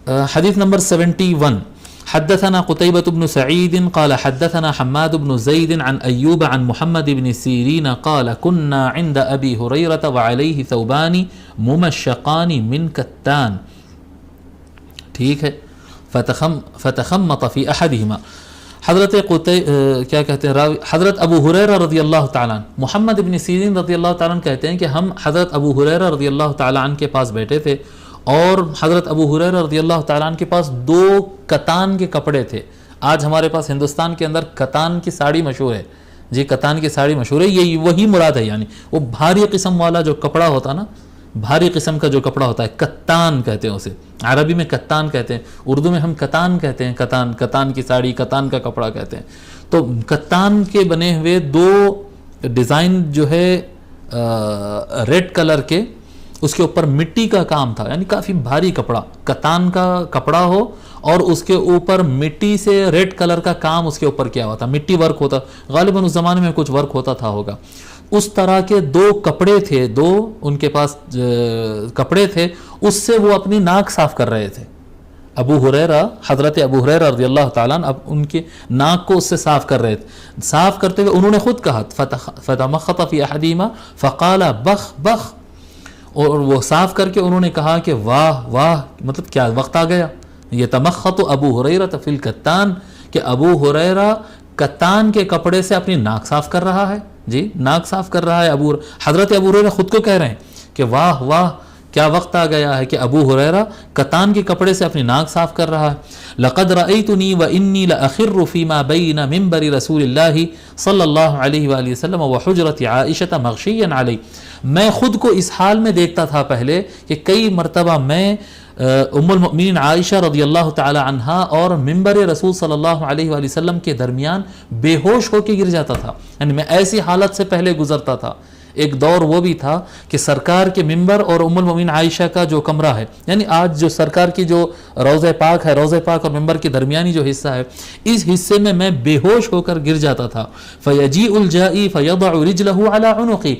حدیث نمبر 71. حدثنا قتيبة بن سعيد قال حدثنا حماد بن زيد عن أيوب عن محمد بن سيرين قال كنا عند أبي هريرة وعليه ثوبان ممشقان من كتان. ٹھیک ہے. فتخمط في أحدهما. کیا کہتے ہیں راوی حضرت ابو ہریرہ رضی اللہ تعالیٰ عنہ، محمد بن سیرین رضی اللہ تعالیٰ عنہ کہتے ہیں کہ ہم حضرت ابو ہریرہ رضی اللہ تعالیٰ عنہ کے پاس بیٹھے تھے، اور حضرت ابو ہریرہ رضی اللہ تعالیٰ عنہ کے پاس 2 کتان کے کپڑے تھے. آج ہمارے پاس ہندوستان کے اندر کتان کی ساڑی مشہور ہے جی، کتان کی ساڑی مشہور ہے، یہ وہی مراد ہے. یعنی وہ بھاری قسم والا جو کپڑا ہوتا نا، بھاری قسم کا جو کپڑا ہوتا ہے، کتان کہتے ہیں اسے. عربی میں کتان کہتے ہیں، اردو میں ہم کتان کہتے ہیں. کتان کی ساڑی، کتان کا کپڑا کہتے ہیں. تو کتان کے بنے ہوئے 2 ڈیزائن جو ہے ریڈ کلر کے، اس کے اوپر مٹی کا کام تھا، یعنی کافی بھاری کپڑا، کتان کا کپڑا ہو اور اس کے اوپر مٹی سے ریڈ کلر کا کام اس کے اوپر کیا ہوا تھا، مٹی ورک ہوتا، غالباً اس زمانے میں کچھ ورک ہوتا تھا ہوگا. اس طرح کے 2 کپڑے تھے، 2 ان کے پاس کپڑے تھے، اس سے وہ اپنی ناک صاف کر رہے تھے. ابو ہریرہ، حضرت ابو ہریرہ رضی اللہ تعالیٰ عنہ اب ان کے ناک کو اس سے صاف کر رہے تھے. صاف کرتے ہوئے انہوں نے خود کہا فتمخط فی احدہما فقال بخ بخ، اور وہ صاف کر کے انہوں نے کہا کہ واہ واہ، مطلب کیا وقت آ گیا. یہ تمخط ابو ہریرہ فی الکتان، کہ ابو ہریرہ کتان کے کپڑے سے اپنی ناک صاف کر رہا ہے. جی، ناک صاف کر رہا ہے. حضرت ابو ہریرہ خود کو کہہ رہے ہیں کہ واہ واہ، کیا وقت آ گیا ہے کہ ابو ہریرہ کتان کے کپڑے سے اپنی ناک صاف کر رہا ہے. لقد رأيتني وإني لأخر فيما بين منبر رسول اللہ صلی اللہ علیہ وآلہ وسلم وحجرت عائشة مغشیا علی. میں خود کو اس حال میں دیکھتا تھا پہلے کہ کئی مرتبہ میں ام المؤمنین عائشہ رضی اللہ تعالی عنہا اور منبر رسول صلی اللہ علیہ وآلہ وسلم کے درمیان بے ہوش ہو کے گر جاتا تھا. یعنی میں ایسی حالت سے پہلے گزرتا تھا. ایک دور وہ بھی تھا کہ سرکار کے منبر اور ام المؤمنین عائشہ کا جو کمرہ ہے، یعنی آج جو سرکار کی جو روضہ پاک ہے، روضہ پاک اور منبر کے درمیانی جو حصہ ہے، اس حصے میں بے ہوش ہو کر گر جاتا تھا. فیجیء الجائی فیضع رجلہ علی عنقی،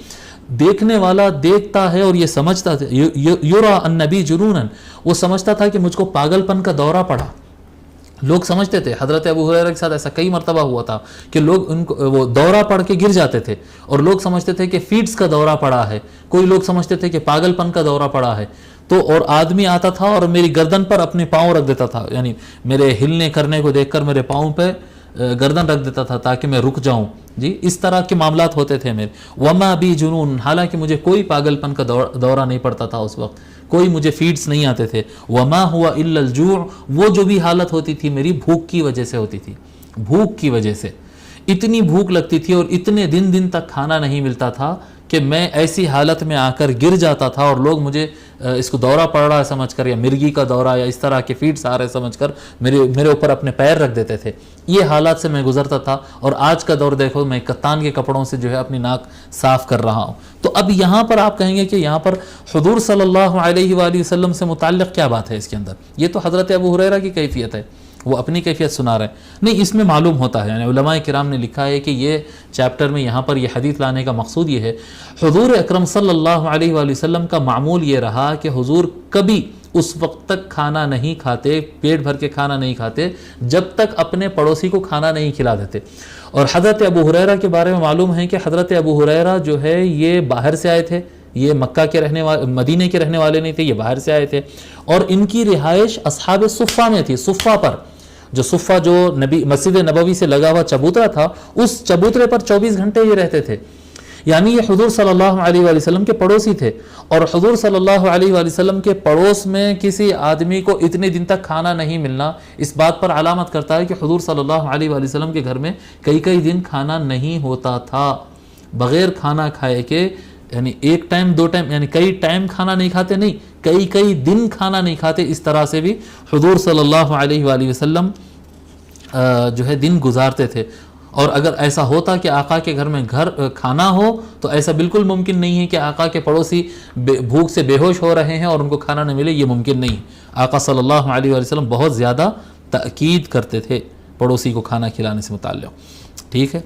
دیکھنے والا دیکھتا ہے اور یہ سمجھتا تھا، یرا النبی جنونا، وہ سمجھتا تھا کہ مجھ کو پاگل پن کا دورہ پڑا. لوگ سمجھتے تھے، حضرت ابو ہریرہ کے ساتھ ایسا کئی مرتبہ ہوا تھا کہ لوگ ان کو وہ دورہ پڑ کے گر جاتے تھے، اور لوگ سمجھتے تھے کہ فیٹس کا دورہ پڑا ہے، کوئی لوگ سمجھتے تھے کہ پاگل پن کا دورہ پڑا ہے. تو اور آدمی آتا تھا اور میری گردن پر اپنے پاؤں رکھ دیتا تھا، یعنی میرے ہلنے کرنے کو دیکھ کر میرے پاؤں پہ گردن رکھ دیتا تھا تاکہ میں رک جاؤں. جی، اس طرح کے معاملات ہوتے تھے میرے. وما بی جنون، حالانکہ مجھے کوئی پاگل پن کا دورہ نہیں پڑتا تھا اس وقت، کوئی مجھے فیڈز نہیں آتے تھے. وما ہوا الا الجوع، وہ جو بھی حالت ہوتی تھی میری بھوک کی وجہ سے ہوتی تھی. بھوک کی وجہ سے اتنی بھوک لگتی تھی اور اتنے دن تک کھانا نہیں ملتا تھا کہ میں ایسی حالت میں آ کر گر جاتا تھا، اور لوگ مجھے اس کو دورہ پڑ رہا ہے سمجھ کر، یا مرگی کا دورہ یا اس طرح کے فیڈز آ رہے سمجھ کر میرے اوپر اپنے پیر رکھ دیتے تھے. یہ حالات سے میں گزرتا تھا. اور آج کا دور دیکھو، میں کتان کے کپڑوں سے جو ہے اپنی ناک صاف کر رہا ہوں. تو اب یہاں پر آپ کہیں گے کہ یہاں پر حضور صلی اللہ علیہ وآلہ وسلم سے متعلق کیا بات ہے اس کے اندر؟ یہ تو حضرت ابو ہریرہ کی کیفیت ہے، وہ اپنی کیفیت سنا رہے ہیں. نہیں، اس میں معلوم ہوتا ہے، یعنی علماء کرام نے لکھا ہے کہ یہ چیپٹر میں یہاں پر یہ حدیث لانے کا مقصود یہ ہے، حضور اکرم صلی اللہ علیہ وآلہ وسلم کا معمول یہ رہا کہ حضور کبھی اس وقت تک کھانا نہیں کھاتے، پیٹ بھر کے کھانا نہیں کھاتے جب تک اپنے پڑوسی کو کھانا نہیں کھلا دیتے. اور حضرت ابو ہریرہ کے بارے میں معلوم ہے کہ حضرت ابو ہریرہ جو ہے یہ باہر سے آئے تھے، یہ مکہ کے رہنے والے، مدینے کے رہنے والے نہیں تھے، یہ باہر سے آئے تھے. اور ان کی رہائش اصحاب صفہ میں تھی. صفہ پر جو صفہ جو نبی مسجد نبوی سے لگا ہوا چبوترا تھا، اس چبوترے پر 24 گھنٹے یہ رہتے تھے. یعنی یہ حضور صلی اللہ علیہ وآلہ وسلم کے پڑوسی تھے. اور حضور صلی اللہ علیہ وآلہ وسلم کے پڑوس میں کسی آدمی کو اتنے دن تک کھانا نہیں ملنا اس بات پر علامت کرتا ہے کہ حضور صلی اللہ علیہ وآلہ وسلم کے گھر میں کئی دن کھانا نہیں ہوتا تھا. بغیر کھانا کھائے کے، یعنی ایک ٹائم 2 ٹائم، یعنی کئی ٹائم کھانا نہیں کھاتے، نہیں کئی دن کھانا نہیں کھاتے. اس طرح سے بھی حضور صلی اللہ علیہ وآلہ وسلم جو ہے دن گزارتے تھے. اور اگر ایسا ہوتا کہ آقا کے گھر میں کھانا ہو تو ایسا بالکل ممکن نہیں ہے کہ آقا کے پڑوسی بھوک سے بے ہوش ہو رہے ہیں اور ان کو کھانا نہ ملے، یہ ممکن نہیں. آقا صلی اللہ علیہ وآلہ وسلم بہت زیادہ تاکید کرتے تھے پڑوسی کو کھانا کھلانے سے متعلق. ٹھیک ہے.